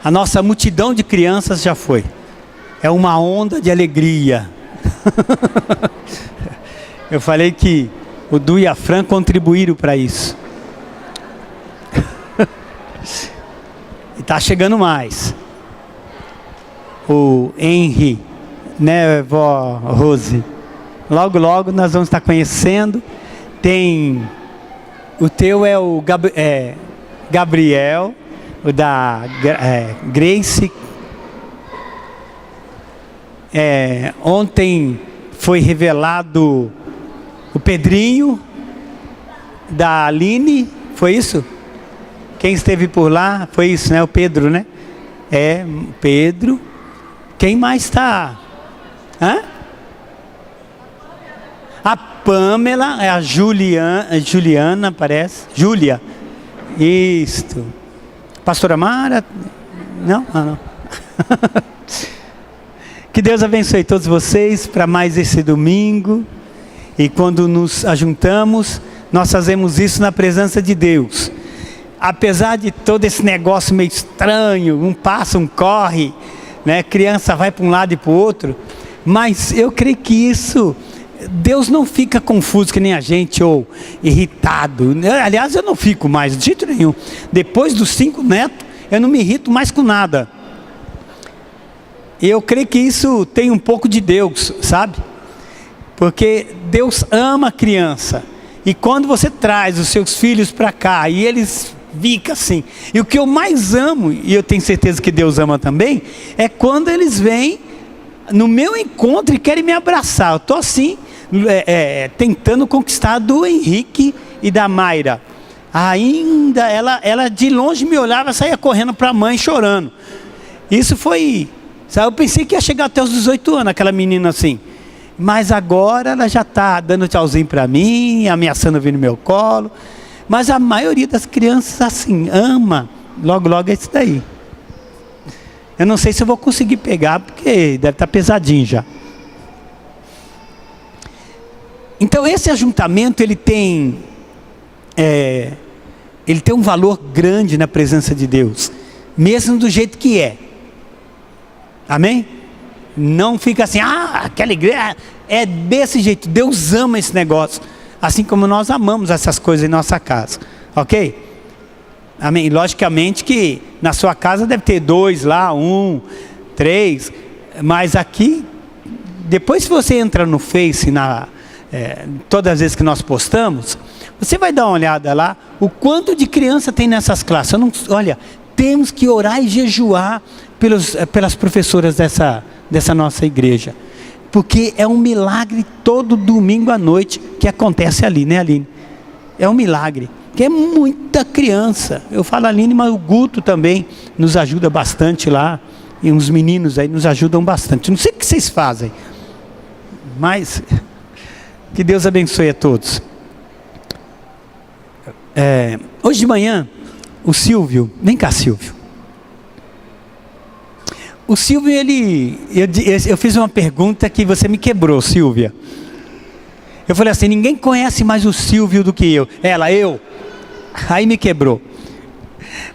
A nossa multidão de crianças já foi. É uma onda de alegria. Eu falei que o Du e a Fran contribuíram para isso. E está chegando mais. O Henry, né, vó Rose? Logo, logo nós vamos estar conhecendo. Tem... O teu é o Gabriel, o da Grace. Ontem foi revelado o Pedrinho, da Aline, foi isso? Quem esteve por lá, foi isso, né? O Pedro, né? Pedro. Quem mais está? A Pamela, a Juliana, parece. Júlia. Isto. Pastora Mara? Não? Não. Que Deus abençoe todos vocês para mais esse domingo. E quando nos ajuntamos, nós fazemos isso na presença de Deus. Apesar de todo esse negócio meio estranho, um passa, um corre, né? Criança vai para um lado e para o outro. Mas eu creio que isso... Deus não fica confuso que nem a gente, ou irritado. Aliás, eu não fico mais, de jeito nenhum. Depois dos 5 netos, eu não me irrito mais com nada. E eu creio que isso tem um pouco de Deus, sabe? Porque Deus ama a criança. E quando você traz os seus filhos para cá, e eles ficam assim. E o que eu mais amo, e eu tenho certeza que Deus ama também, é quando eles vêm no meu encontro e querem me abraçar. Eu estou assim, tentando conquistar do Henrique e da Mayra. Ainda, ela de longe me olhava, saía correndo para a mãe chorando. Isso foi, sabe, eu pensei que ia chegar até os 18 anos, aquela menina assim. Mas agora ela já está dando tchauzinho para mim, ameaçando vir no meu colo. Mas a maioria das crianças assim, ama. Logo, logo é isso daí. Eu não sei se eu vou conseguir pegar, porque deve estar pesadinho já. Então esse ajuntamento, ele tem um valor grande na presença de Deus. Mesmo do jeito que é. Amém? Não fica assim, aquela igreja, é desse jeito. Deus ama esse negócio. Assim como nós amamos essas coisas em nossa casa. Ok? Amém? Logicamente que na sua casa deve ter 2 lá, 1, 3. Mas aqui, depois que você entra no Face, todas as vezes que nós postamos, você vai dar uma olhada lá, o quanto de criança tem nessas classes. Olha, temos que orar e jejuar pelas professoras dessa nossa igreja. Porque é um milagre todo domingo à noite que acontece ali, né, Aline? É um milagre. Que é muita criança. Eu falo Aline, mas o Guto também nos ajuda bastante lá. E uns meninos aí nos ajudam bastante. Não sei o que vocês fazem, mas que Deus abençoe a todos. Hoje de manhã, o Silvio, vem cá, Silvio. O Silvio, eu fiz uma pergunta que você me quebrou, Silvia. Eu falei assim, ninguém conhece mais o Silvio do que eu. Eu. Aí me quebrou.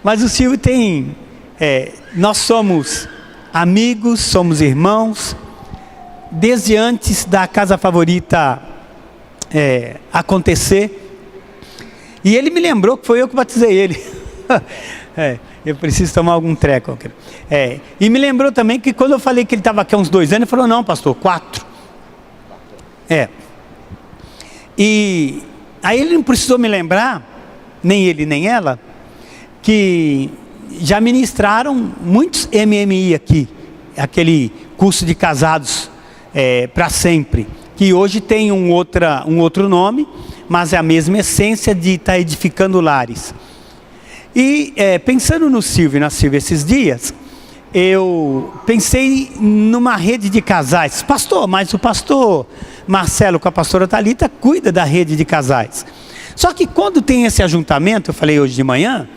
Mas o Silvio nós somos amigos, somos irmãos. Desde antes da Casa Favorita acontecer. E ele me lembrou que foi eu que batizei ele. Eu preciso tomar algum treco. E me lembrou também que quando eu falei que ele estava aqui há uns 2 anos, ele falou, não, pastor, 4. E aí ele não precisou me lembrar, nem ele nem ela, que já ministraram muitos MMI aqui, aquele curso de casados para sempre, que hoje tem um outro nome, mas é a mesma essência de estar edificando lares. E pensando no Silvio e na Silvia esses dias, eu pensei numa rede de casais. Pastor, mas o pastor Marcelo com a pastora Thalita cuida da rede de casais. Só que quando tem esse ajuntamento, eu falei hoje de manhã,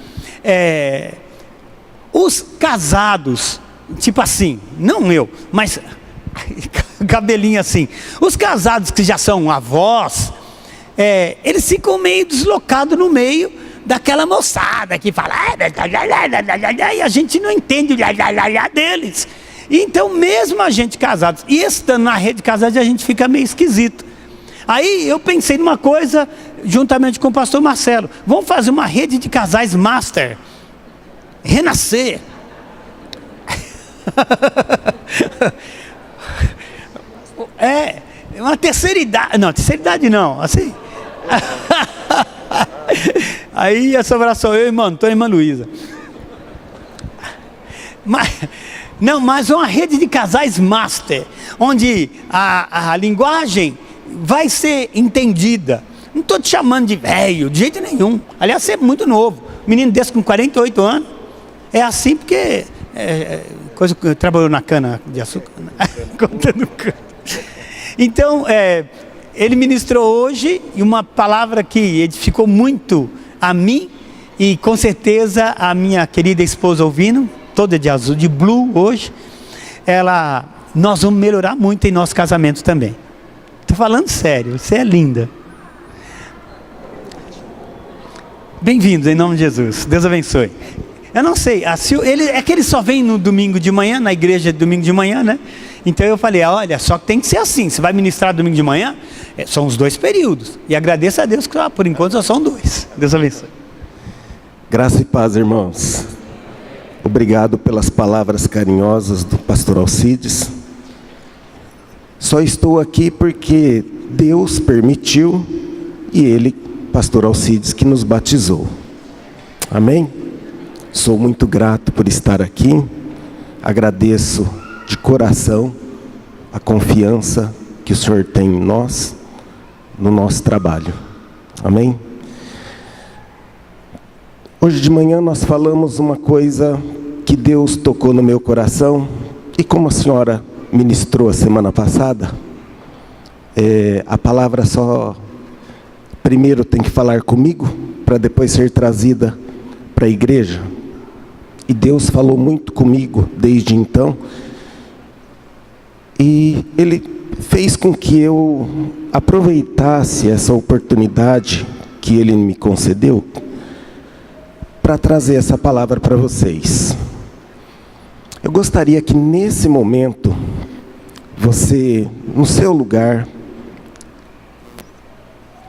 os casados, tipo assim, não eu, mas cabelinho assim, os casados que já são avós, eles ficam meio deslocados no meio, daquela moçada que fala, e a gente não entende o deles. Então, mesmo a gente casados, e estando na rede de casados, a gente fica meio esquisito. Aí eu pensei numa coisa, juntamente com o pastor Marcelo, vamos fazer uma rede de casais master, renascer. Uma terceira idade, não, assim. Aí ia sobrar só eu, irmão Antônio e irmã Luísa. Mas uma rede de casais master, onde a linguagem vai ser entendida. Não estou te chamando de velho, de jeito nenhum. Aliás, você é muito novo. Menino desse com 48 anos. É assim porque coisa que trabalhou na cana de açúcar, contando cana. Então, ele ministrou hoje uma palavra que edificou muito a mim e com certeza a minha querida esposa ouvindo, toda de azul, de blue hoje. Nós vamos melhorar muito em nosso casamento também. Estou falando sério, você é linda. Bem-vindos em nome de Jesus, Deus abençoe. Eu não sei, é que ele só vem no domingo de manhã, na igreja de domingo de manhã, né? Então eu falei, olha, só que tem que ser assim, você vai ministrar domingo de manhã, são os 2 períodos. E agradeço a Deus que por enquanto só são 2. Deus abençoe. Graça e paz, irmãos. Obrigado pelas palavras carinhosas do pastor Alcides. Só estou aqui porque Deus permitiu e ele, pastor Alcides, que nos batizou. Amém? Sou muito grato por estar aqui. Agradeço de coração a confiança que o Senhor tem em nós, no nosso trabalho. Amém? Hoje de manhã nós falamos uma coisa que Deus tocou no meu coração, e como a senhora ministrou a semana passada, a palavra só primeiro tem que falar comigo, para depois ser trazida para a igreja. E Deus falou muito comigo desde então, e Ele fez com que eu aproveitasse essa oportunidade que Ele me concedeu, para trazer essa palavra para vocês. Eu gostaria que nesse momento, você, no seu lugar,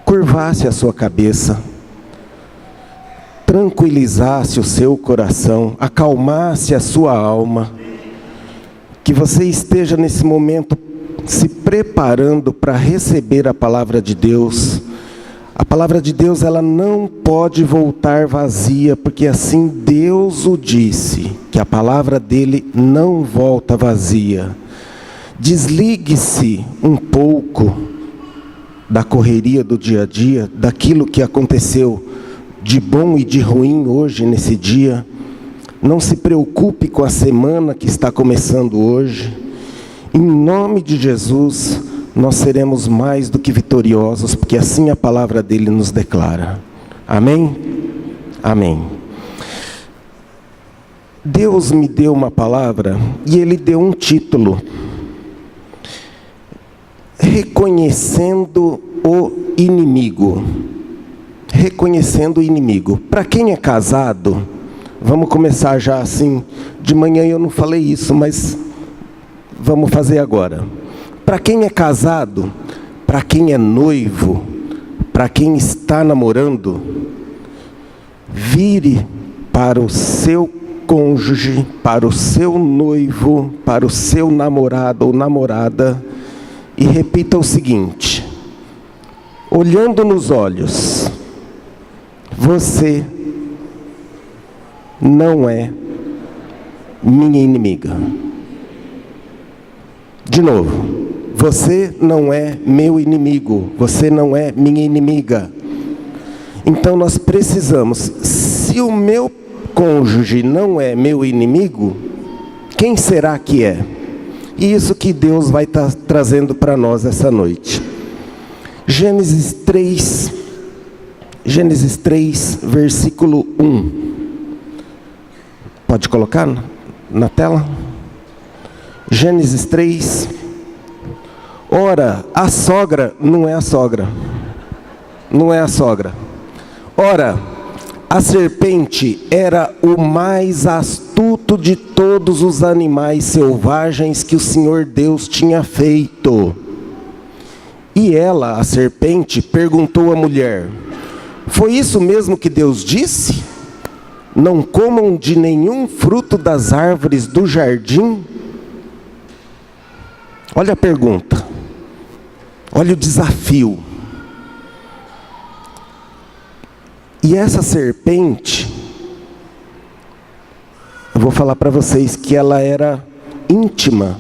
curvasse a sua cabeça, tranquilizasse o seu coração, acalmasse a sua alma, que você esteja nesse momento se preparando para receber a palavra de Deus. A palavra de Deus, ela não pode voltar vazia, porque assim Deus o disse, que a palavra dele não volta vazia. Desligue-se um pouco da correria do dia a dia, daquilo que aconteceu de bom e de ruim hoje, nesse dia. Não se preocupe com a semana que está começando hoje. Em nome de Jesus, nós seremos mais do que vitoriosos, porque assim a palavra dele nos declara. Amém? Amém. Deus me deu uma palavra e ele deu um título: Reconhecendo o inimigo. Reconhecendo o inimigo. Para quem é casado, vamos começar já assim. De manhã eu não falei isso, mas vamos fazer agora. Para quem é casado, para quem é noivo, para quem está namorando, vire para o seu cônjuge, para o seu noivo, para o seu namorado ou namorada e repita o seguinte: olhando nos olhos, você não é minha inimiga. De novo. Você não é meu inimigo, você não é minha inimiga. Então nós precisamos, se o meu cônjuge não é meu inimigo, quem será que é? E isso que Deus vai estar trazendo para nós essa noite. Gênesis 3, versículo 1. Pode colocar na tela? Gênesis 3. Ora, a sogra não é a sogra. Não é a sogra. Ora, A serpente era o mais astuto de todos os animais selvagens que o Senhor Deus tinha feito. E ela, a serpente, perguntou à mulher: foi isso mesmo que Deus disse? Não comam de nenhum fruto das árvores do jardim? Olha a pergunta. Olha o desafio. E essa serpente, eu vou falar para vocês que ela era íntima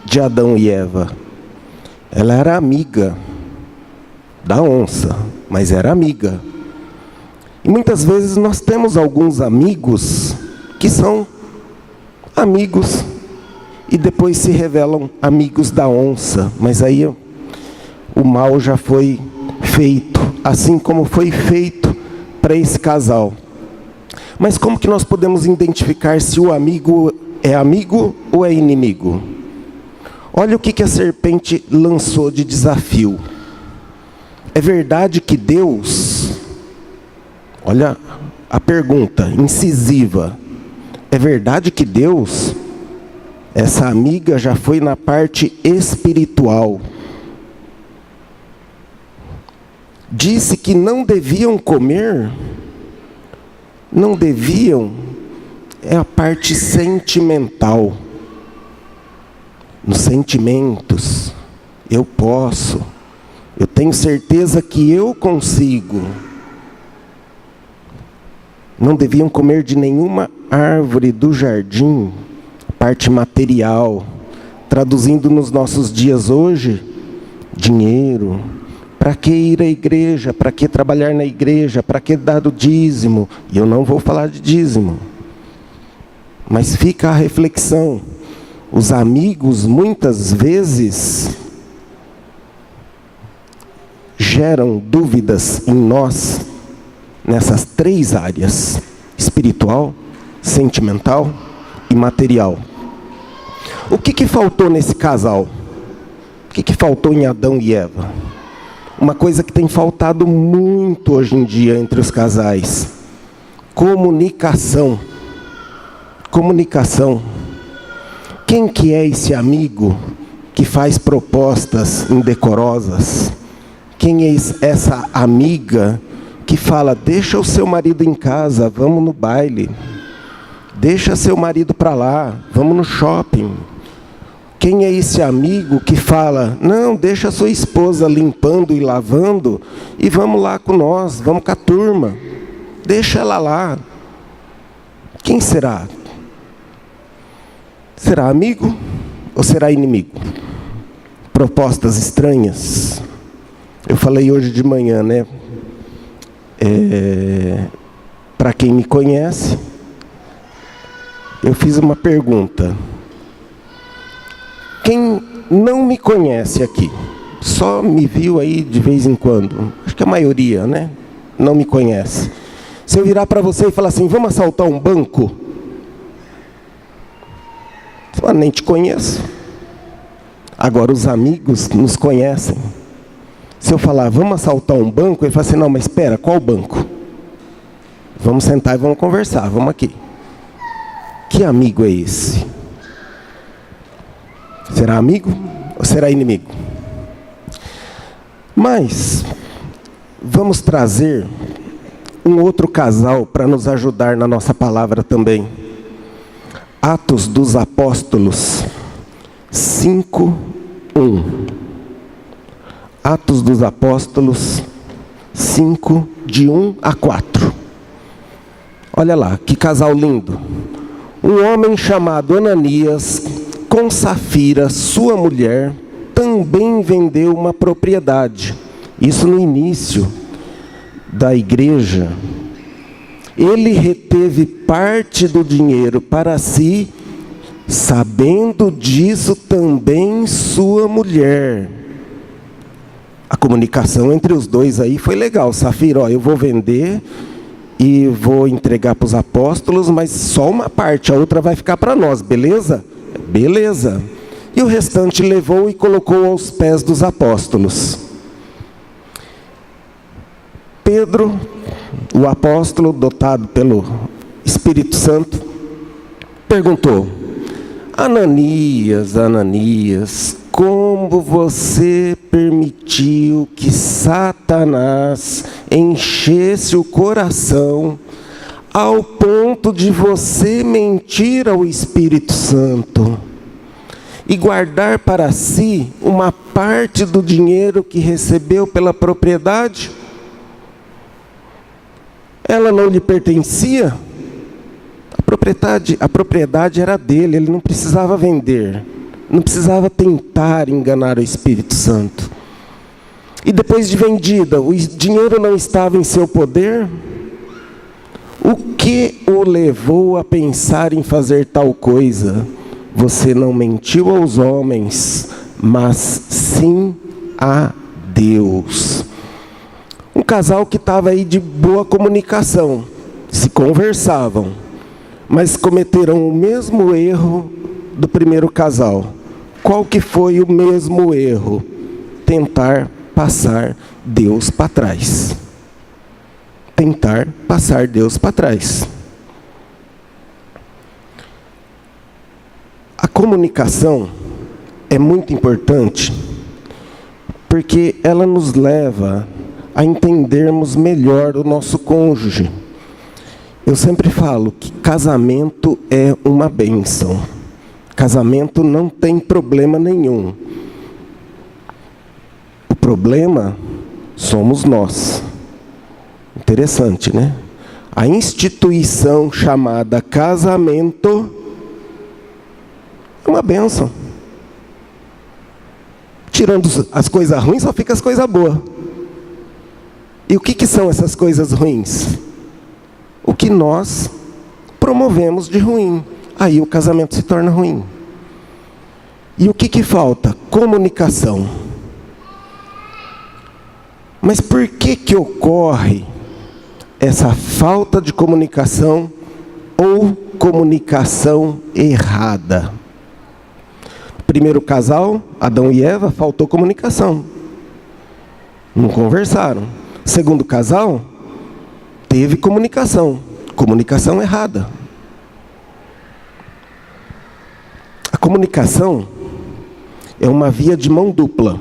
de Adão e Eva. Ela era amiga da onça, mas era amiga. E muitas vezes nós temos alguns amigos que são amigos e depois se revelam amigos da onça. Mas aí o mal já foi feito, assim como foi feito para esse casal. Mas como que nós podemos identificar se o amigo ou é inimigo? Olha o que a serpente lançou de desafio. É verdade que Deus, olha a pergunta incisiva, é verdade que Deus, essa amiga já foi na parte espiritual, disse que não deviam comer? Não deviam, é a parte sentimental. Nos sentimentos, eu posso, eu tenho certeza que eu consigo. Não deviam comer de nenhuma árvore do jardim, parte material. Traduzindo nos nossos dias hoje, dinheiro. Para que ir à igreja? Para que trabalhar na igreja? Para que dar o dízimo? E eu não vou falar de dízimo. Mas fica a reflexão. Os amigos, muitas vezes, geram dúvidas em nós, nessas três áreas: espiritual, sentimental e material. O que faltou nesse casal? O que faltou em Adão e Eva? Uma coisa que tem faltado muito hoje em dia entre os casais: comunicação. Comunicação. Quem que é esse amigo que faz propostas indecorosas? Quem é essa amiga que fala: deixa o seu marido em casa, vamos no baile. Deixa seu marido para lá, vamos no shopping. Quem é esse amigo que fala: não, deixa a sua esposa limpando e lavando e vamos lá com nós, vamos com a turma. Deixa ela lá. Quem será? Será amigo ou será inimigo? Propostas estranhas. Eu falei hoje de manhã, né? Para quem me conhece, eu fiz uma pergunta. Quem não me conhece aqui, só me viu aí de vez em quando, acho que a maioria, né? Não me conhece. Se eu virar para você e falar assim: vamos assaltar um banco? Você fala: nem te conheço. Agora os amigos nos conhecem. Se eu falar: vamos assaltar um banco, ele fala assim: não, mas espera, qual banco? Vamos sentar e vamos conversar, vamos aqui. Que amigo é esse? Será amigo ou será inimigo? Mas vamos trazer um outro casal para nos ajudar na nossa palavra também. Atos dos Apóstolos 5:1. Atos dos Apóstolos 5, de 1 a 4. Olha lá, que casal lindo. Um homem chamado Ananias, com Safira, sua mulher, também vendeu uma propriedade. Isso no início da igreja. Ele reteve parte do dinheiro para si, sabendo disso também sua mulher. A comunicação entre os dois aí foi legal. Safira: ó, eu vou vender e vou entregar para os apóstolos, mas só uma parte, a outra vai ficar para nós, beleza? Beleza. E o restante levou e colocou aos pés dos apóstolos. Pedro o apóstolo, dotado pelo Espírito Santo, perguntou: Ananias, Ananias, como você permitiu que Satanás enchesse o coração ao ponto de você mentir ao Espírito Santo e guardar para si uma parte do dinheiro que recebeu pela propriedade? Ela não lhe pertencia? A propriedade era dele, ele não precisava vender, não precisava tentar enganar o Espírito Santo. E depois de vendida, o dinheiro não estava em seu poder? O que o levou a pensar em fazer tal coisa? Você não mentiu aos homens, mas sim a Deus. Um casal que estava aí de boa comunicação, se conversavam, mas cometeram o mesmo erro do primeiro casal. Qual que foi o mesmo erro? Tentar passar Deus para trás. Tentar passar Deus para trás. A comunicação é muito importante porque ela nos leva a entendermos melhor o nosso cônjuge. Eu sempre falo que casamento é uma bênção. Casamento não tem problema nenhum. O problema somos nós. Interessante, né? A instituição chamada casamento é uma bênção. Tirando as coisas ruins, só fica as coisas boas. E o que são essas coisas ruins? O que nós promovemos de ruim. Aí o casamento se torna ruim. E o que falta? Comunicação. Mas por que ocorre essa falta de comunicação ou comunicação errada? Primeiro casal, Adão e Eva, faltou comunicação. Não conversaram. Segundo casal, teve comunicação. Comunicação errada. A comunicação é uma via de mão dupla.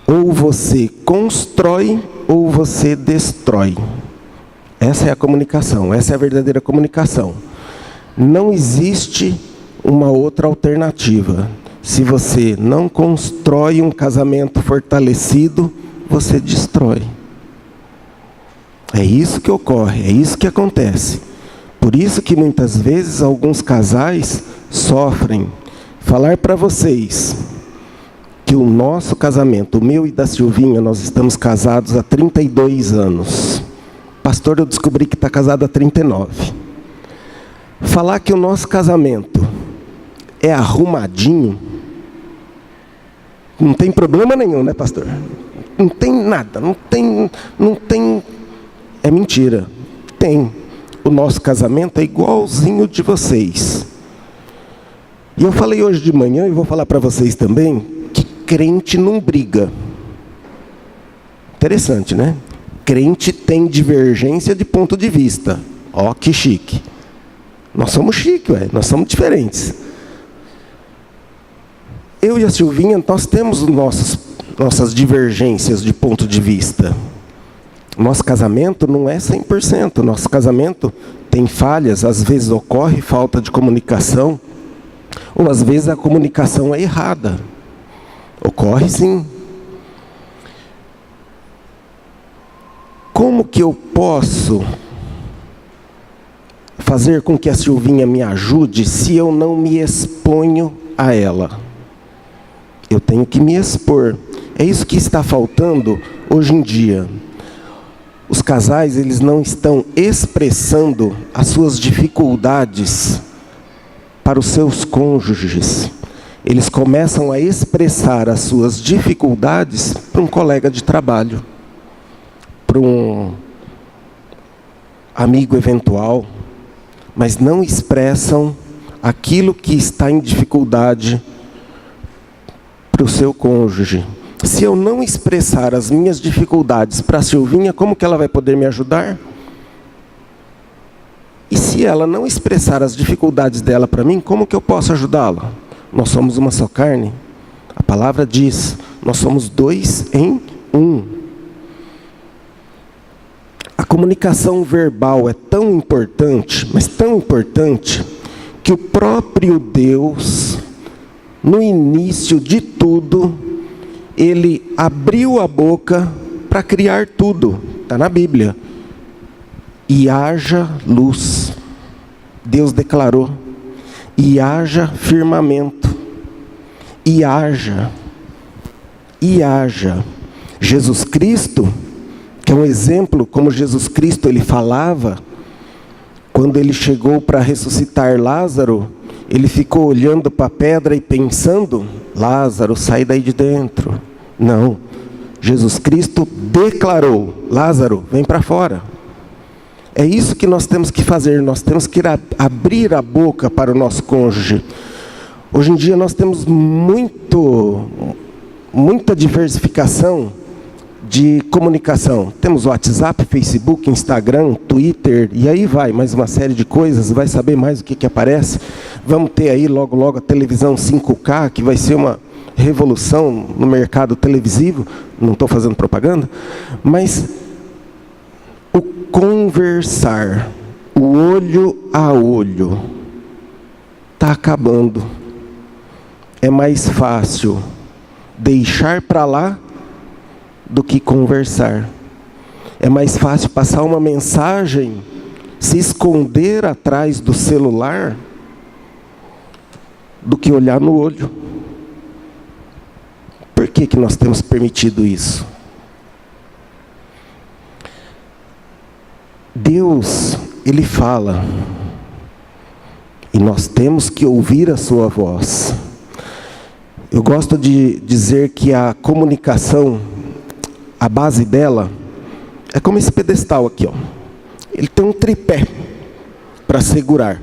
Ou você constrói ou você destrói. Essa é a comunicação, essa é a verdadeira comunicação. Não existe uma outra alternativa. Se você não constrói um casamento fortalecido, você destrói. É isso que ocorre, é isso que acontece. Por isso que muitas vezes alguns casais sofrem. Falar para vocês que o nosso casamento, o meu e da Silvinha, nós estamos casados há 32 anos. Pastor, eu descobri que está casado há 39. Falar que o nosso casamento é arrumadinho, não tem problema nenhum, né, pastor? Não tem nada, não tem, é mentira. Tem. O nosso casamento é igualzinho de vocês. E eu falei hoje de manhã, e vou falar para vocês também, que crente não briga. Interessante, né? Crente tem divergência de ponto de vista. Ó, que chique. Nós somos chiques, ué. Nós somos diferentes. Eu e a Silvinha, nós temos nossas divergências de ponto de vista. Nosso casamento não é 100%. Nosso casamento tem falhas, às vezes ocorre falta de comunicação, ou às vezes a comunicação é errada. Ocorre sim. Como que eu posso fazer com que a Silvinha me ajude se eu não me exponho a ela? Eu tenho que me expor. É isso que está faltando hoje em dia. Os casais, eles não estão expressando as suas dificuldades para os seus cônjuges. Eles começam a expressar as suas dificuldades para um colega de trabalho, para um amigo eventual, mas não expressam aquilo que está em dificuldade para o seu cônjuge. Se eu não expressar as minhas dificuldades para a Silvinha, como que ela vai poder me ajudar? E se ela não expressar as dificuldades dela para mim, como que eu posso ajudá-la? Nós somos uma só carne. A palavra diz, nós somos 2 em 1. A comunicação verbal é tão importante, mas tão importante, que o próprio Deus, no início de tudo, Ele abriu a boca para criar tudo. Está na Bíblia. E haja luz. Deus declarou. E haja firmamento. E haja. Jesus Cristo, que é um exemplo, como Jesus Cristo ele falava, quando ele chegou para ressuscitar Lázaro, ele ficou olhando para a pedra e pensando, Lázaro, sai daí de dentro. Não, Jesus Cristo declarou, Lázaro, vem para fora. É isso que nós temos que fazer, nós temos que abrir a boca para o nosso cônjuge. Hoje em dia nós temos muita diversificação de comunicação. Temos WhatsApp, Facebook, Instagram, Twitter, e aí vai, mais uma série de coisas, vai saber mais o que aparece. Vamos ter aí logo logo a televisão 5K, que vai ser uma revolução no mercado televisivo. Não estou fazendo propaganda, mas o conversar, o olho a olho, está acabando. É mais fácil deixar para lá do que conversar. É mais fácil passar uma mensagem, se esconder atrás do celular, do que olhar no olho. Por que nós temos permitido isso? Deus, Ele fala, e nós temos que ouvir a sua voz. Eu gosto de dizer que a comunicação, a base dela, é como esse pedestal aqui, ó. Ele tem um tripé para segurar.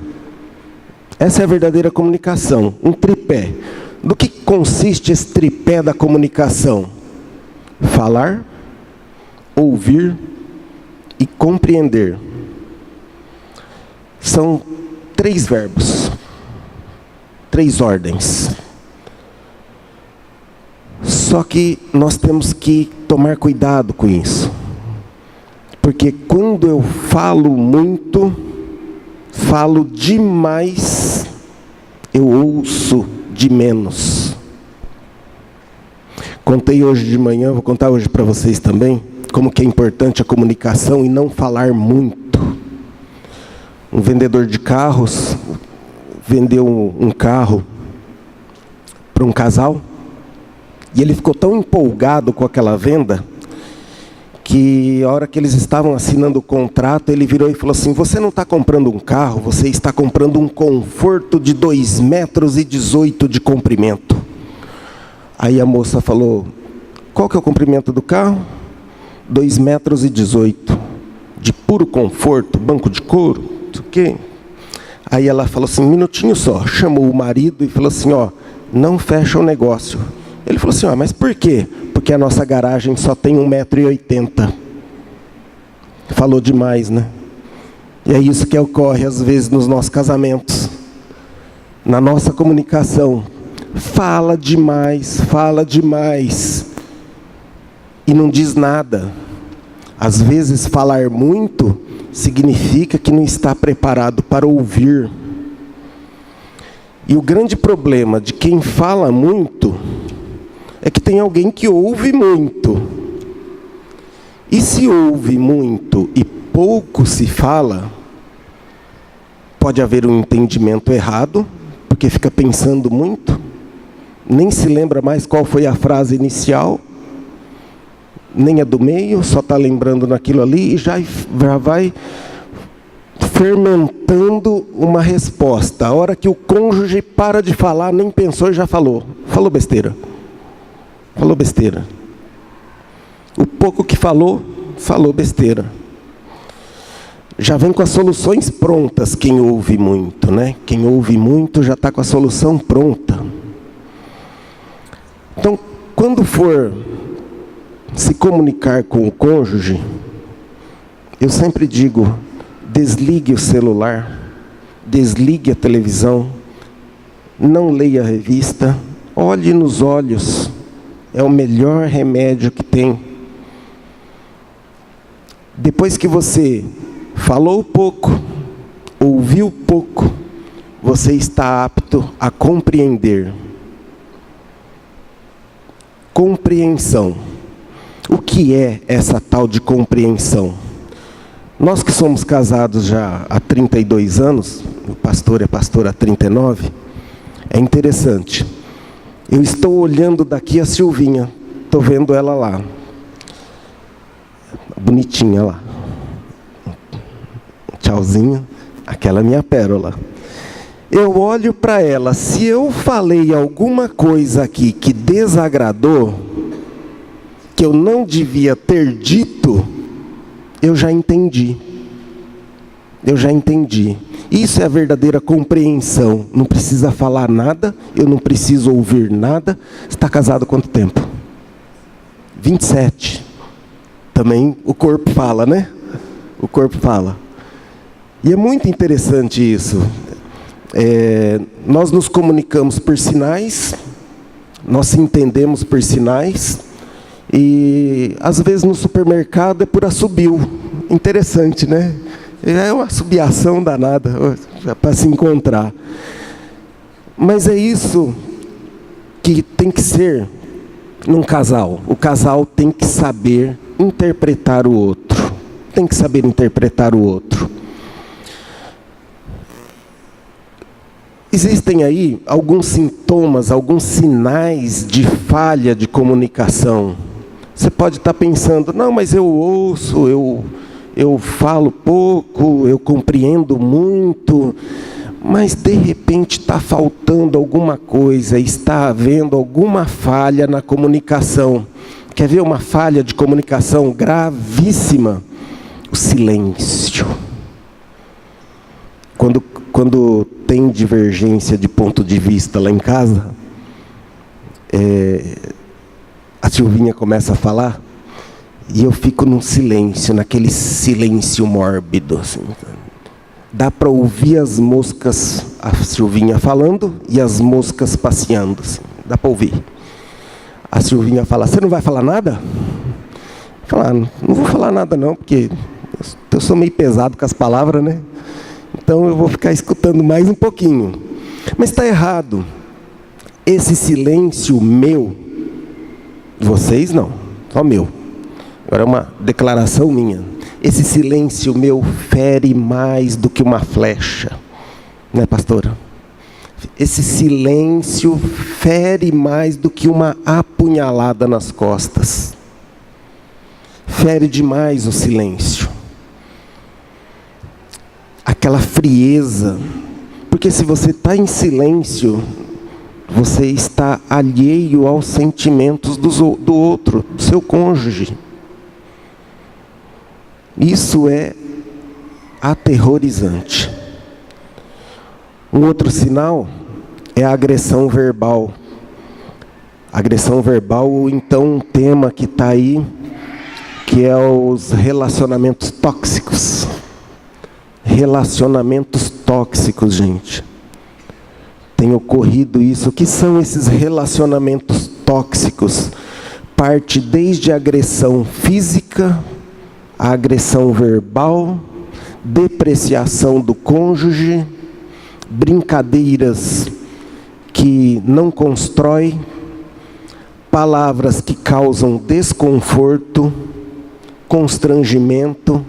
Essa é a verdadeira comunicação, um tripé. Do que consiste esse tripé da comunicação? Falar, ouvir e compreender. São 3 verbos, 3 ordens. Só que nós temos que tomar cuidado com isso. Porque quando eu falo muito, falo demais, eu ouço de menos. Contei hoje de manhã, vou contar hoje para vocês também, como que é importante a comunicação e não falar muito. Um vendedor de carros vendeu um carro para um casal, e ele ficou tão empolgado com aquela venda, que a hora que eles estavam assinando o contrato, ele virou e falou assim, você não está comprando um carro, você está comprando um conforto de 2,18 metros de comprimento. Aí a moça falou, qual que é o comprimento do carro? 2,18 metros, de puro conforto, banco de couro, não sei o quê. Aí ela falou assim, um minutinho só, chamou o marido e falou assim, ó, não fecha o negócio. Ele falou assim, ó, mas por quê? Porque a nossa garagem só tem 1,80 m. Falou demais, né? E é isso que ocorre às vezes nos nossos casamentos. Na nossa comunicação. Fala demais. E não diz nada. Às vezes falar muito significa que não está preparado para ouvir. E o grande problema de quem fala muito é que tem alguém que ouve muito. E se ouve muito e pouco se fala, pode haver um entendimento errado, porque fica pensando muito, nem se lembra mais qual foi a frase inicial, nem a do meio, só está lembrando naquilo ali e já vai fermentando uma resposta. A hora que o cônjuge para de falar, nem pensou e já falou. Falou besteira. O pouco que falou besteira. Já vem com as soluções prontas quem ouve muito, né? Quem ouve muito já está com a solução pronta. Então, quando for se comunicar com o cônjuge, eu sempre digo, desligue o celular, desligue a televisão, não leia a revista, olhe nos olhos, é o melhor remédio que tem. Depois que você falou pouco, ouviu pouco, você está apto a compreender. Compreensão. O que é essa tal de compreensão? Nós que somos casados já há 32 anos, o pastor é pastor há 39, é interessante. Eu estou olhando daqui a Silvinha, estou vendo ela lá. Bonitinha lá. Tchauzinho, aquela minha pérola. Eu olho para ela, se eu falei alguma coisa aqui que desagradou, que eu não devia ter dito, eu já entendi. Eu já entendi. Isso é a verdadeira compreensão. Não precisa falar nada, eu não preciso ouvir nada. Você está casado há quanto tempo? 27. Também o corpo fala, né? O corpo fala. E é muito interessante isso. Nós nos comunicamos por sinais, nós se entendemos por sinais, e às vezes no supermercado é por assobio. Interessante, né? É uma assobiação danada para se encontrar. Mas é isso que tem que ser num casal. O casal tem que saber interpretar o outro. Tem que saber interpretar o outro. Existem aí alguns sintomas, alguns sinais de falha de comunicação. Você pode estar pensando, não, mas eu ouço, eu falo pouco, eu compreendo muito, mas de repente está faltando alguma coisa, está havendo alguma falha na comunicação. Quer ver uma falha de comunicação gravíssima? O silêncio. Quando tem divergência de ponto de vista lá em casa, a Silvinha começa a falar, e eu fico num silêncio, naquele silêncio mórbido. Assim. Dá para ouvir as moscas, a Silvinha falando, e as moscas passeando. Assim. Dá para ouvir. A Silvinha fala, você não vai falar nada? Falar, não vou falar nada não, porque eu sou meio pesado com as palavras, né? Então eu vou ficar escutando mais um pouquinho. Mas está errado. Esse silêncio meu, vocês não, só meu. Agora é uma declaração minha. Esse silêncio meu fere mais do que uma flecha. Né, pastora? Esse silêncio fere mais do que uma apunhalada nas costas. Fere demais o silêncio. Aquela frieza. Porque se você está em silêncio, você está alheio aos sentimentos do outro, do seu cônjuge. Isso é aterrorizante. Um outro sinal é a agressão verbal. Agressão verbal, ou então um tema que está aí, que é os relacionamentos tóxicos. Relacionamentos tóxicos, gente. Tem ocorrido isso. O que são esses relacionamentos tóxicos? Parte desde a agressão física, a agressão verbal, depreciação do cônjuge, brincadeiras que não constroem, palavras que causam desconforto, constrangimento.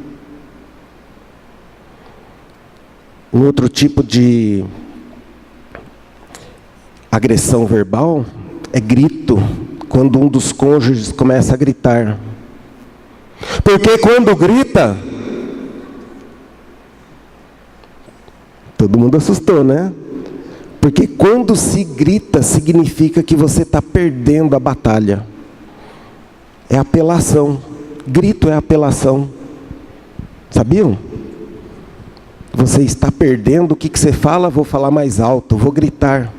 Um outro tipo de agressão verbal é grito, quando um dos cônjuges começa a gritar. Porque quando grita, todo mundo assustou, né? Porque quando se grita, significa que você está perdendo a batalha. É apelação. Grito é apelação. Sabiam? Você está perdendo, o que você fala? Vou falar mais alto, vou gritar.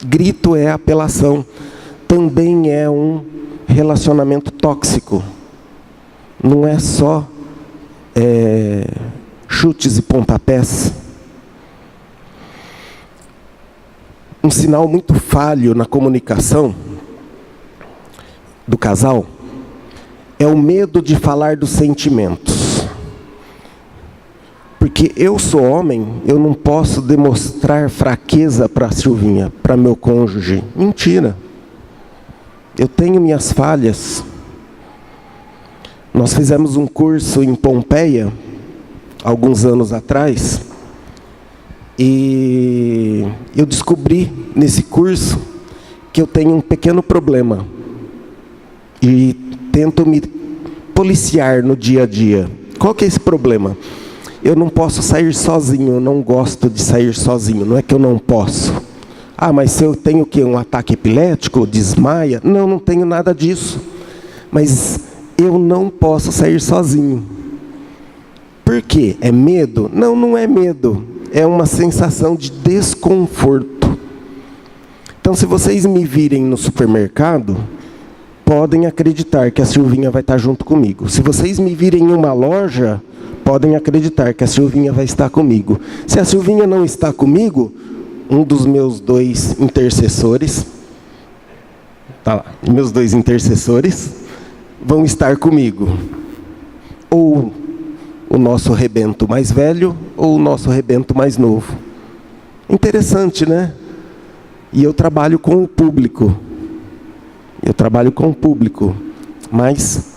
Grito é apelação. Também é um relacionamento tóxico. Não é só chutes e pontapés. Um sinal muito falho na comunicação do casal é o medo de falar dos sentimentos. Porque eu sou homem, eu não posso demonstrar fraqueza para a Silvinha, para meu cônjuge. Mentira. Eu tenho minhas falhas. Nós fizemos um curso em Pompeia, alguns anos atrás, e eu descobri nesse curso que eu tenho um pequeno problema. E tento me policiar no dia a dia. Qual que é esse problema? Eu não posso sair sozinho, eu não gosto de sair sozinho, não é que eu não posso. Ah, mas se eu tenho o quê? Um ataque epilético, desmaia? Não, não tenho nada disso. Mas eu não posso sair sozinho. Por quê? É medo? Não, não é medo. É uma sensação de desconforto. Então, se vocês me virem no supermercado, podem acreditar que a Silvinha vai estar junto comigo. Se vocês me virem em uma loja, podem acreditar que a Silvinha vai estar comigo. Se a Silvinha não está comigo, um dos meus 2 intercessores, meus 2 intercessores vão estar comigo. Ou o nosso rebento mais velho, ou o nosso rebento mais novo. Interessante, né? E eu trabalho com o público. Mas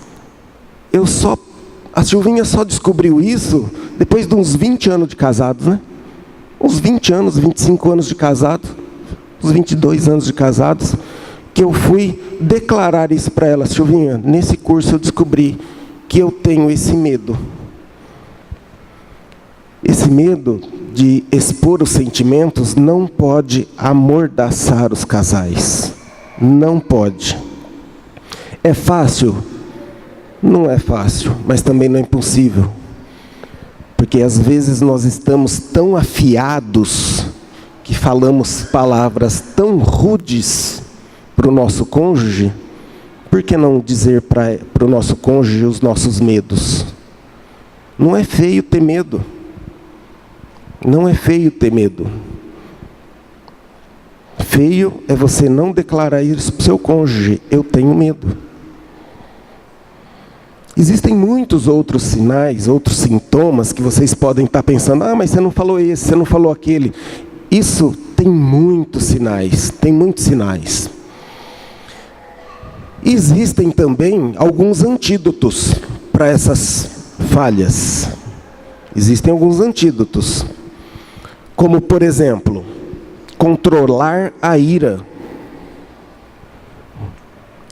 a Silvinha só descobriu isso depois de uns 20 anos de casados, né? Uns 20 anos, 25 anos de casado, uns 22 anos de casados, que eu fui declarar isso para ela. Silvinha, nesse curso eu descobri que eu tenho esse medo. Esse medo de expor os sentimentos não pode amordaçar os casais. Não pode. É fácil? Não é fácil, mas também não é impossível. Porque às vezes nós estamos tão afiados que falamos palavras tão rudes para o nosso cônjuge. Por que não dizer para o nosso cônjuge os nossos medos? Não é feio ter medo. Não é feio ter medo. Feio é você não declarar isso para o seu cônjuge. Eu tenho medo. Existem muitos outros sinais, outros sintomas que vocês podem estar pensando, ah, mas você não falou esse, você não falou aquele. Isso tem muitos sinais, Existem também alguns antídotos para essas falhas. Existem alguns antídotos. Como, por exemplo, controlar a ira.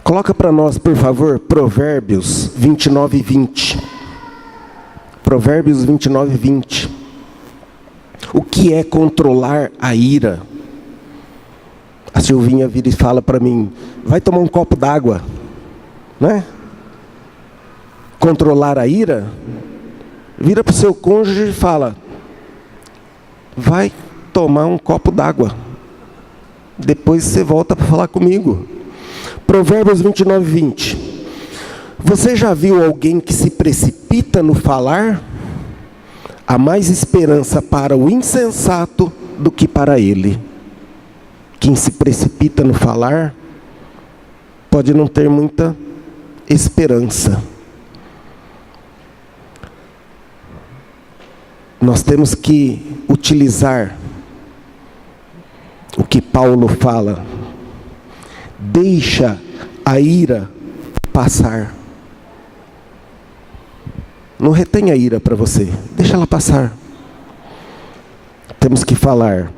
Coloca para nós, por favor, Provérbios 29, 20. Provérbios 29, 20. O que é controlar a ira? A Silvinha vira e fala para mim, vai tomar um copo d'água, né? Controlar a ira? Vira para o seu cônjuge e fala, vai tomar um copo d'água. Depois você volta para falar comigo. Provérbios 29, 20. Você já viu alguém que se precipita no falar? Há mais esperança para o insensato do que para ele. Quem se precipita no falar pode não ter muita esperança. Nós temos que utilizar o que Paulo fala. Deixa a ira passar. Não retém a ira para você. Deixa ela passar. Temos que falar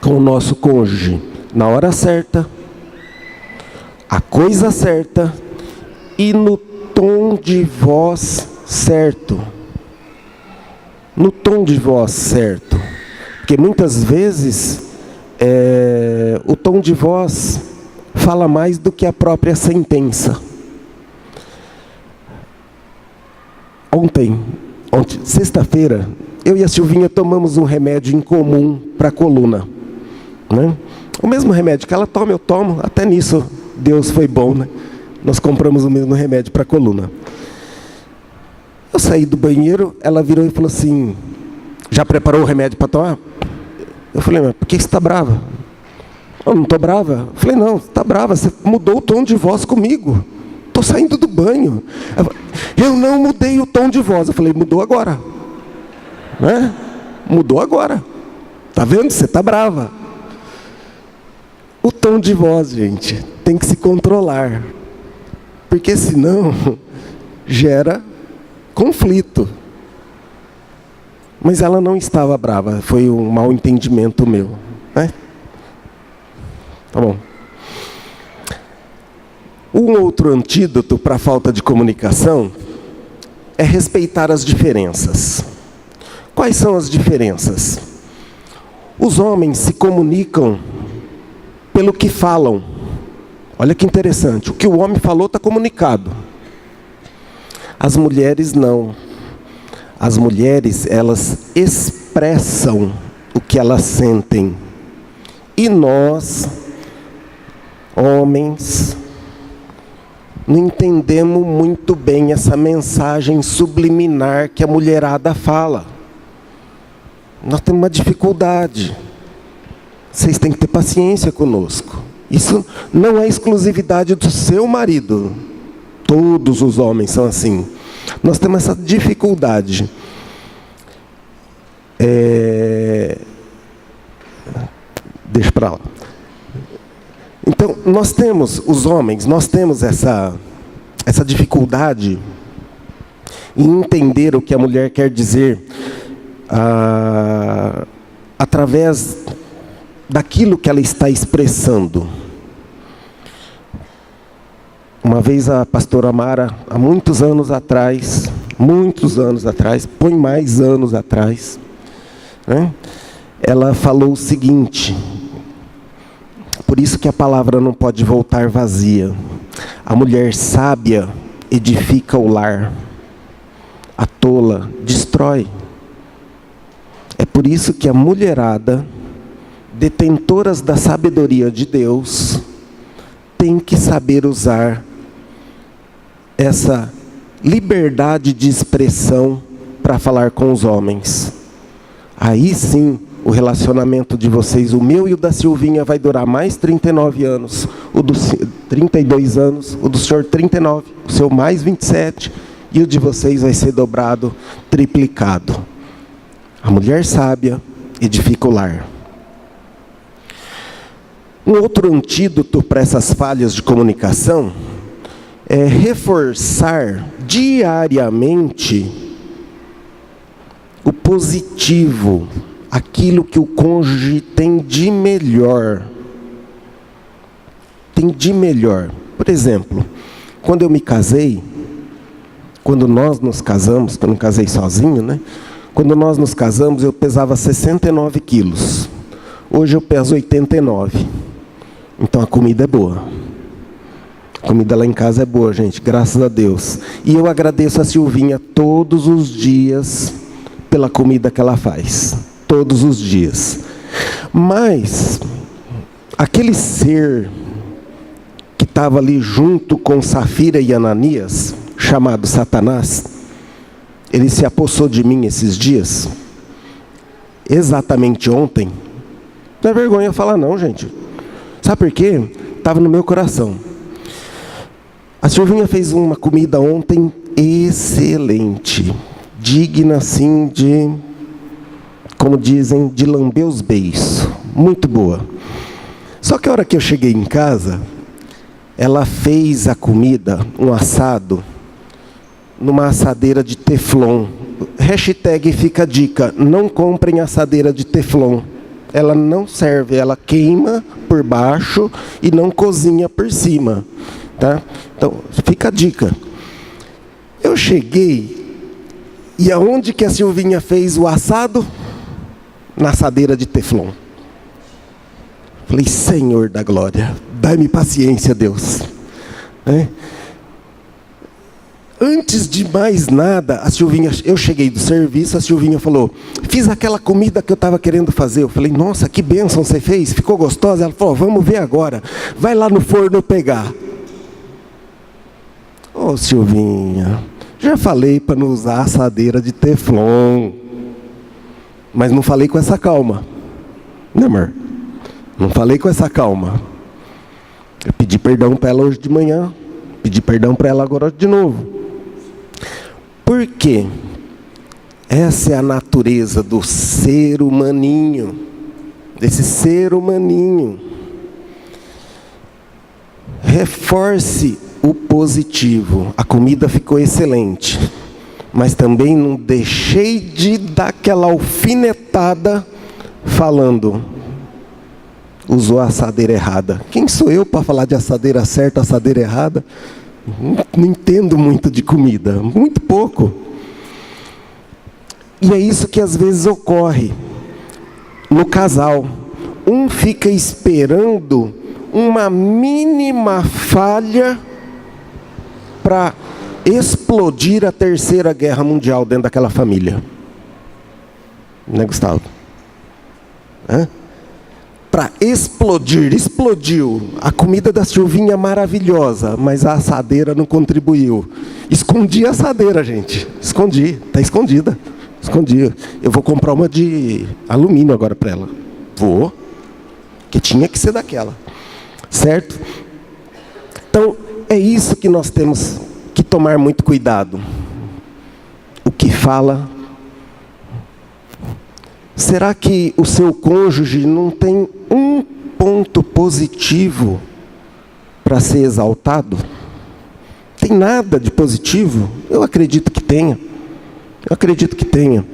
com o nosso cônjuge na hora certa, a coisa certa e no tom de voz certo. No tom de voz certo. Porque muitas vezes o tom de voz fala mais do que a própria sentença. Ontem, sexta-feira, eu e a Silvinha tomamos um remédio em comum para a coluna, né? O mesmo remédio que ela toma, eu tomo. Até nisso Deus foi bom, né? Nós compramos o mesmo remédio para a coluna. Eu saí do banheiro, ela virou e falou assim, já preparou o remédio para tomar? Eu falei, mas por que você está brava? Eu não estou brava. Eu falei, não, você está brava, você mudou o tom de voz comigo. Estou saindo do banho. Eu não mudei o tom de voz. Eu falei, mudou agora. Né? Mudou agora. Está vendo? Você está brava. O tom de voz, gente, tem que se controlar. Porque senão gera conflito. Mas ela não estava brava. Foi um mau entendimento meu. Né? Tá bom. Um outro antídoto para a falta de comunicação é respeitar as diferenças. Quais são as diferenças? Os homens se comunicam pelo que falam. Olha que interessante, o que o homem falou está comunicado. As mulheres não. As mulheres, elas expressam o que elas sentem. E nós, homens, não entendemos muito bem essa mensagem subliminar que a mulherada fala. Nós temos uma dificuldade. Vocês têm que ter paciência conosco. Isso não é exclusividade do seu marido. Todos os homens são assim. Nós temos essa dificuldade. Deixa para lá. Então, nós temos, os homens, nós temos essa dificuldade em entender o que a mulher quer dizer através daquilo que ela está expressando. Uma vez a pastora Mara, há muitos anos atrás, põe mais anos atrás, né? Ela falou o seguinte: por isso que a palavra não pode voltar vazia. A mulher sábia edifica o lar, a tola destrói. É por isso que a mulherada, detentoras da sabedoria de Deus, tem que saber usar essa liberdade de expressão para falar com os homens. Aí sim, o relacionamento de vocês, o meu e o da Silvinha, vai durar mais 39 anos, o do 32 anos, o do senhor 39, o seu mais 27, e o de vocês vai ser dobrado, triplicado. A mulher sábia edifica o lar. Um outro antídoto para essas falhas de comunicação é reforçar diariamente o positivo, aquilo que o cônjuge tem de melhor. Tem de melhor. Por exemplo, quando eu me casei, quando nós nos casamos, que eu não casei sozinho, né? Quando nós nos casamos, eu pesava 69 quilos. Hoje eu peso 89. Então a comida é boa. A comida lá em casa é boa, gente, graças a Deus. E eu agradeço a Silvinha todos os dias pela comida que ela faz. Todos os dias. Mas aquele ser que estava ali junto com Safira e Ananias, chamado Satanás, ele se apossou de mim esses dias, exatamente ontem. Não é vergonha falar não, gente. Sabe por quê? Estava no meu coração. A Silvinha fez uma comida ontem excelente, digna assim de, como dizem, de lamber os beiços. Muito boa. Só que a hora que eu cheguei em casa, ela fez a comida, um assado, numa assadeira de teflon. Hashtag fica a dica, não comprem assadeira de teflon. Ela não serve, ela queima por baixo e não cozinha por cima. Tá? Então, fica a dica. Eu cheguei, e aonde que a Silvinha fez o assado? Na assadeira de teflon. Falei, Senhor da glória, dai-me paciência, Deus. Antes de mais nada, a Silvinha, eu cheguei do serviço, a Silvinha falou, fiz aquela comida que eu estava querendo fazer. Eu falei, nossa, que bênção você fez, ficou gostosa? Ela falou, vamos ver agora, vai lá no forno pegar. Ô Silvinha, já falei para não usar assadeira de teflon. Mas não falei com essa calma. Né, amor? Não falei com essa calma. Eu pedi perdão para ela hoje de manhã. Pedi perdão para ela agora de novo. Por quê? Essa é a natureza do ser humaninho. Desse ser humaninho. Reforce o positivo. A comida ficou excelente. Mas também não deixei de dar aquela alfinetada falando, usou a assadeira errada. Quem sou eu para falar de assadeira certa, assadeira errada? Não entendo muito de comida, muito pouco. E é isso que às vezes ocorre no casal. Um fica esperando uma mínima falha para explodir a Terceira Guerra Mundial dentro daquela família. Né, Gustavo? Para explodir, explodiu. A comida da Silvinha é maravilhosa, mas a assadeira não contribuiu. Escondi a assadeira, gente. Escondi, está escondida. Escondi. Eu vou comprar uma de alumínio agora para ela. Vou. Que tinha que ser daquela. Certo? Então, é isso que nós temos que tomar muito cuidado. O que fala. Será que o seu cônjuge não tem um ponto positivo para ser exaltado? Tem nada de positivo? Eu acredito que tenha. Eu acredito que tenha.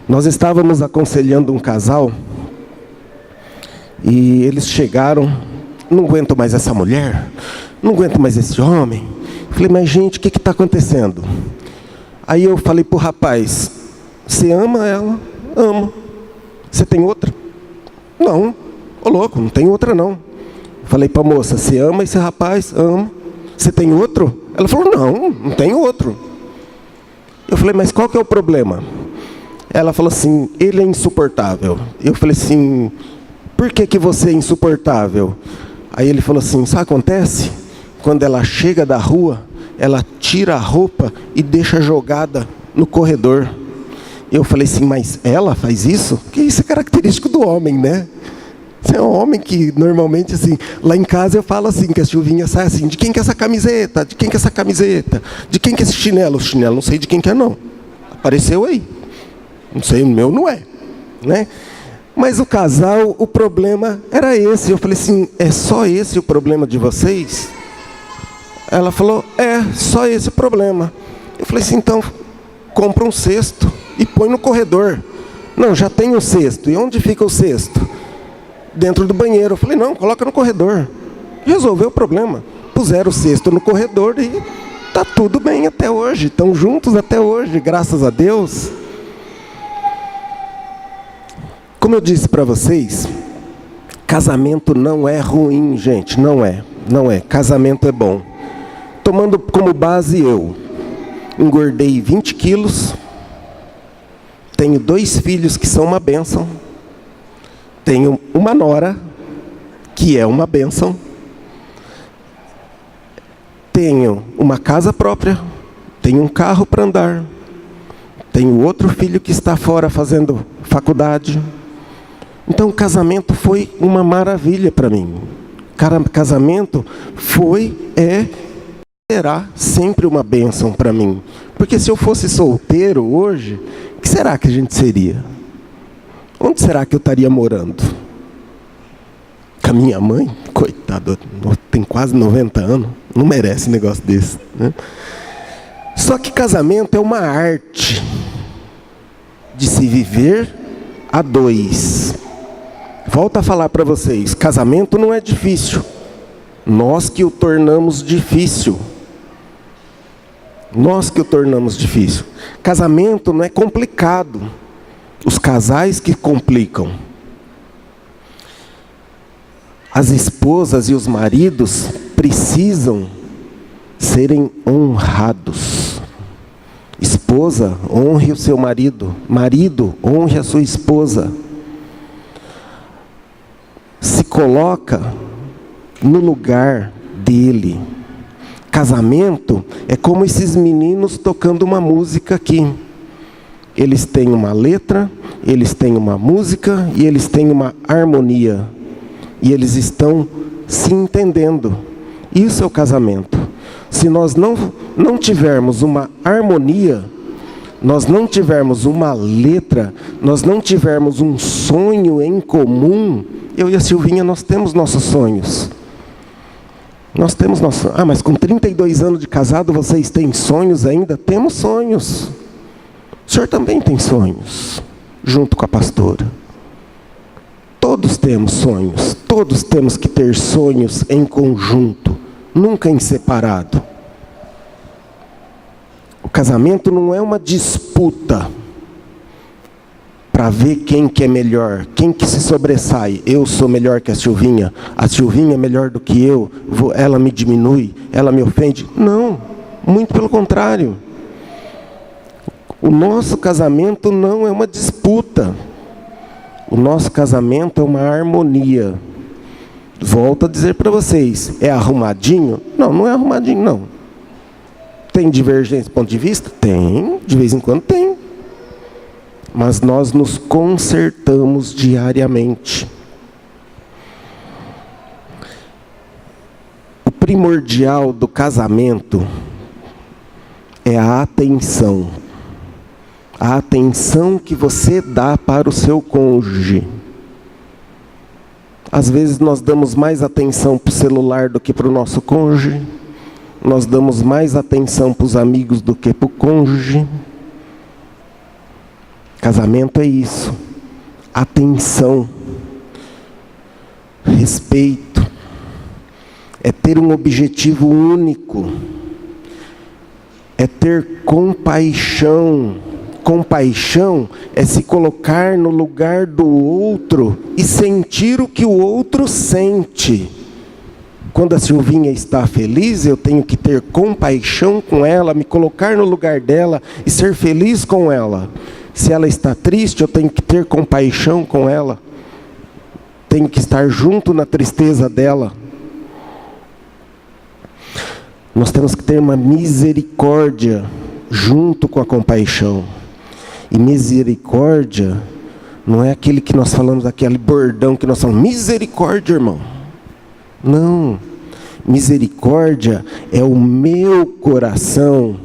Nós estávamos aconselhando um casal e eles chegaram, não aguento mais essa mulher, não aguento mais esse homem. Falei, mas gente, o que está acontecendo? Aí eu falei para o rapaz, você ama ela? Amo. Você tem outra? Não. Ô louco, não tem outra não. Falei para a moça, você ama esse rapaz? Amo. Você tem outro? Ela falou, não tenho outro. Eu falei, mas qual que é o problema? Ela falou assim, ele é insuportável. Eu falei assim, por que você é insuportável? Aí ele falou assim, sabe o que acontece? Quando ela chega da rua, ela tira a roupa e deixa jogada no corredor. Eu falei assim, mas ela faz isso? Porque isso é característico do homem, né? Você é um homem que normalmente assim, lá em casa eu falo assim, que a Silvinha sai assim, de quem que é essa camiseta? De quem que é essa camiseta? De quem que é esse chinelo? O chinelo não sei de quem que é não. Apareceu aí. Não sei, o meu não é, né? Mas o casal, o problema era esse. Eu falei assim, é só esse o problema de vocês? Ela falou, é, só esse o problema. Eu falei assim, então, compra um cesto e põe no corredor. Não, já tem um cesto. E onde fica o cesto? Dentro do banheiro. Eu falei, não, coloca no corredor. Resolveu o problema. Puseram o cesto no corredor e tá tudo bem até hoje. Estão juntos até hoje, graças a Deus. Como eu disse para vocês, casamento não é ruim, gente. Não é. Não é. Casamento é bom. Tomando como base eu engordei 20 quilos, tenho 2 filhos que são uma bênção, tenho uma nora que é uma bênção, tenho uma casa própria, tenho um carro para andar, tenho outro filho que está fora fazendo faculdade. Então o casamento foi uma maravilha para mim. Casamento será sempre uma bênção para mim. Porque se eu fosse solteiro hoje, o que será que a gente seria? Onde será que eu estaria morando? Com a minha mãe? Coitado, tem quase 90 anos, não merece um negócio desse, né? Só que casamento é uma arte de se viver a 2. Volto a falar para vocês, casamento não é difícil. Nós que o tornamos difícil. Nós que o tornamos difícil. Casamento não é complicado. Os casais que complicam. As esposas e os maridos precisam serem honrados. Esposa, honre o seu marido. Marido, honre a sua esposa. Se coloca no lugar dele. Casamento é como esses meninos tocando uma música aqui. Eles têm uma letra, eles têm uma música e eles têm uma harmonia. E eles estão se entendendo. Isso é o casamento. Se nós não tivermos uma harmonia, nós não tivermos uma letra, nós não tivermos um sonho em comum, eu e a Silvinha, nós temos nossos sonhos. Nós temos nossos... mas com 32 anos de casado, vocês têm sonhos ainda? Temos sonhos. O senhor também tem sonhos, junto com a pastora. Todos temos sonhos, todos temos que ter sonhos em conjunto, nunca em separado. O casamento não é uma disputa para ver quem que é melhor, quem que se sobressai. Eu sou melhor que a Silvinha é melhor do que eu, ela me diminui, ela me ofende. Não, muito pelo contrário. O nosso casamento não é uma disputa. O nosso casamento é uma harmonia. Volto a dizer para vocês, é arrumadinho? Não, não é arrumadinho não. Tem divergência do ponto de vista? Tem, de vez em quando tem. Mas nós nos consertamos diariamente. O primordial do casamento é a atenção. A atenção que você dá para o seu cônjuge. Às vezes nós damos mais atenção para o celular do que para o nosso cônjuge. Nós damos mais atenção para os amigos do que para o cônjuge. Casamento é isso. Atenção. Respeito. É ter um objetivo único. É ter compaixão. Compaixão é se colocar no lugar do outro e sentir o que o outro sente. Quando a Silvinha está feliz, eu tenho que ter compaixão com ela, me colocar no lugar dela e ser feliz com ela. Se ela está triste, eu tenho que ter compaixão com ela. Tenho que estar junto na tristeza dela. Nós temos que ter uma misericórdia junto com a compaixão. E misericórdia não é aquele que nós falamos, aquele bordão que nós falamos, misericórdia, irmão. Não. Misericórdia é o meu coração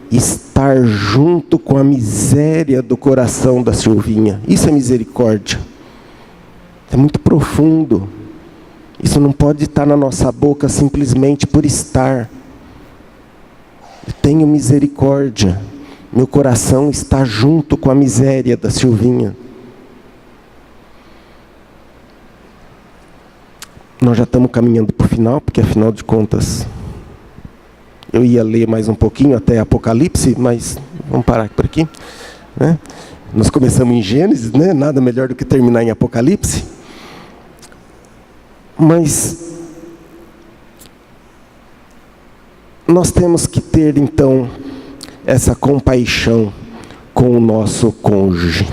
estar junto com a miséria do coração da Silvinha. Isso é misericórdia. É muito profundo. Isso não pode estar na nossa boca simplesmente por estar. Eu tenho misericórdia. Meu coração está junto com a miséria da Silvinha. Nós já estamos caminhando para o final, porque afinal de contas, eu ia ler mais um pouquinho até Apocalipse, mas vamos parar por aqui. Né? Nós começamos em Gênesis, né? Nada melhor do que terminar em Apocalipse. Mas nós temos que ter então essa compaixão com o nosso cônjuge.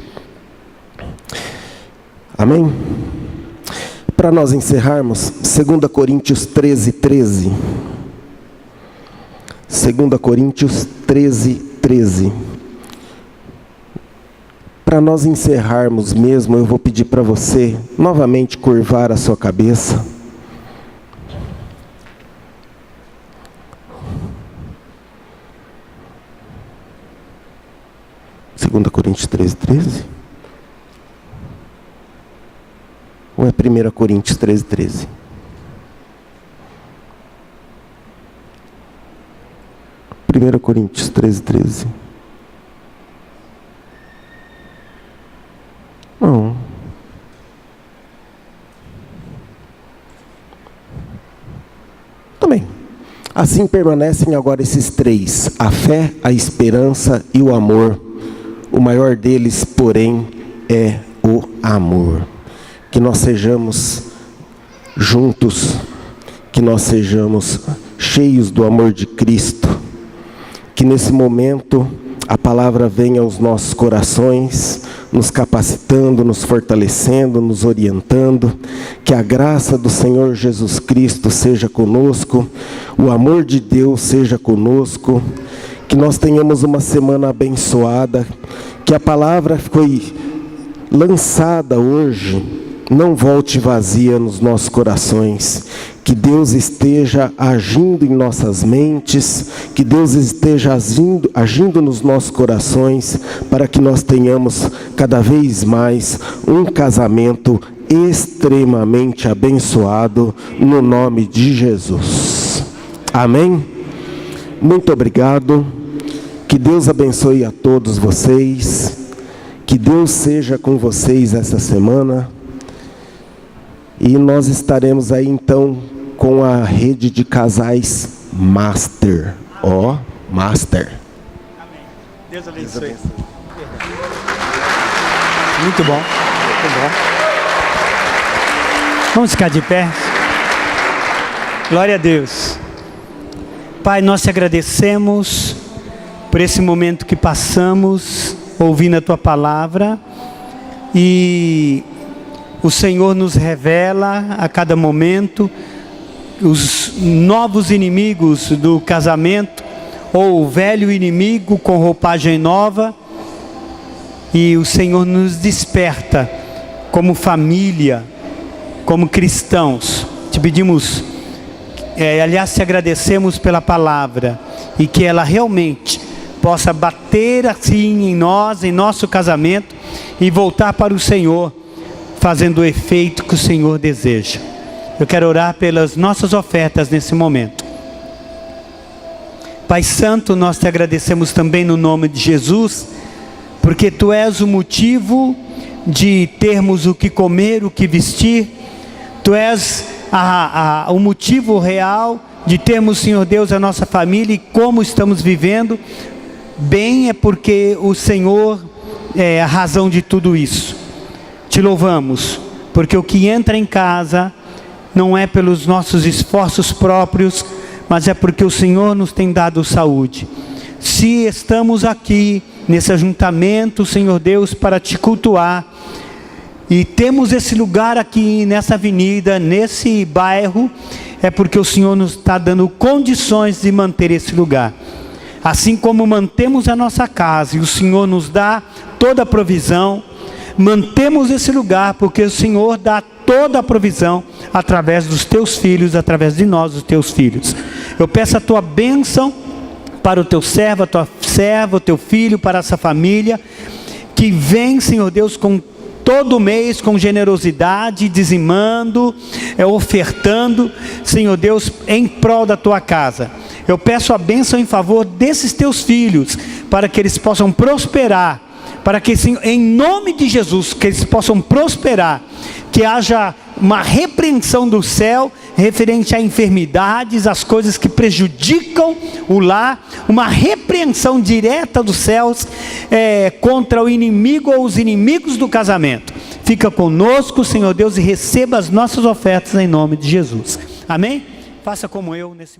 Amém? Para nós encerrarmos, 2 Coríntios 13:13. 2 Coríntios 13:13. Para nós encerrarmos mesmo, eu vou pedir para você novamente curvar a sua cabeça. Segunda Coríntios 13:13? Ou é 1 Coríntios 13:13? Primeira Coríntios 13:13. Não. Também. Assim permanecem agora esses três: a fé, a esperança e o amor. O maior deles, porém, é o amor. Que nós sejamos juntos, que nós sejamos cheios do amor de Cristo. Que nesse momento a palavra venha aos nossos corações, nos capacitando, nos fortalecendo, nos orientando. Que a graça do Senhor Jesus Cristo seja conosco, o amor de Deus seja conosco, que nós tenhamos uma semana abençoada, que a palavra foi lançada hoje não volte vazia nos nossos corações, que Deus esteja agindo em nossas mentes, que Deus esteja agindo nos nossos corações, para que nós tenhamos cada vez mais um casamento extremamente abençoado, no nome de Jesus. Amém? Muito obrigado, que Deus abençoe a todos vocês, que Deus seja com vocês essa semana. E nós estaremos aí então com a rede de casais Master. Ó, Master. Amém. Deus abençoe. Muito bom. Muito bom. Vamos ficar de pé. Glória a Deus. Pai, nós te agradecemos por esse momento que passamos ouvindo a tua palavra, e o Senhor nos revela a cada momento os novos inimigos do casamento, ou o velho inimigo com roupagem nova, e o Senhor nos desperta como família, como cristãos. Te pedimos, aliás, te agradecemos pela palavra, e que ela realmente possa bater assim em nós, em nosso casamento, e voltar para o Senhor, fazendo o efeito que o Senhor deseja. Eu quero orar pelas nossas ofertas nesse momento. Pai Santo, nós te agradecemos também no nome de Jesus, porque Tu és o motivo de termos o que comer, o que vestir. Tu és o motivo real de termos, Senhor Deus, a nossa família, e como estamos vivendo bem é porque o Senhor é a razão de tudo isso. Te louvamos, porque o que entra em casa não é pelos nossos esforços próprios, mas é porque o Senhor nos tem dado saúde. Se estamos aqui nesse ajuntamento, Senhor Deus, para te cultuar, e temos esse lugar aqui nessa avenida, nesse bairro, é porque o Senhor nos está dando condições de manter esse lugar. Assim como mantemos a nossa casa e o Senhor nos dá toda a provisão, mantemos esse lugar porque o Senhor dá toda a provisão através dos teus filhos, através de nós, os teus filhos. Eu peço a tua bênção para o teu servo, a tua serva, o teu filho, para essa família, que vem, Senhor Deus, com todo mês, com generosidade, dizimando, ofertando, Senhor Deus, em prol da tua casa. Eu peço a bênção em favor desses teus filhos, para que eles possam prosperar, para que, em nome de Jesus, que eles possam prosperar, que haja uma repreensão do céu, referente a enfermidades, as coisas que prejudicam o lar, uma repreensão direta dos céus, contra o inimigo ou os inimigos do casamento. Fica conosco, Senhor Deus, e receba as nossas ofertas em nome de Jesus. Amém? Faça como eu nesse momento.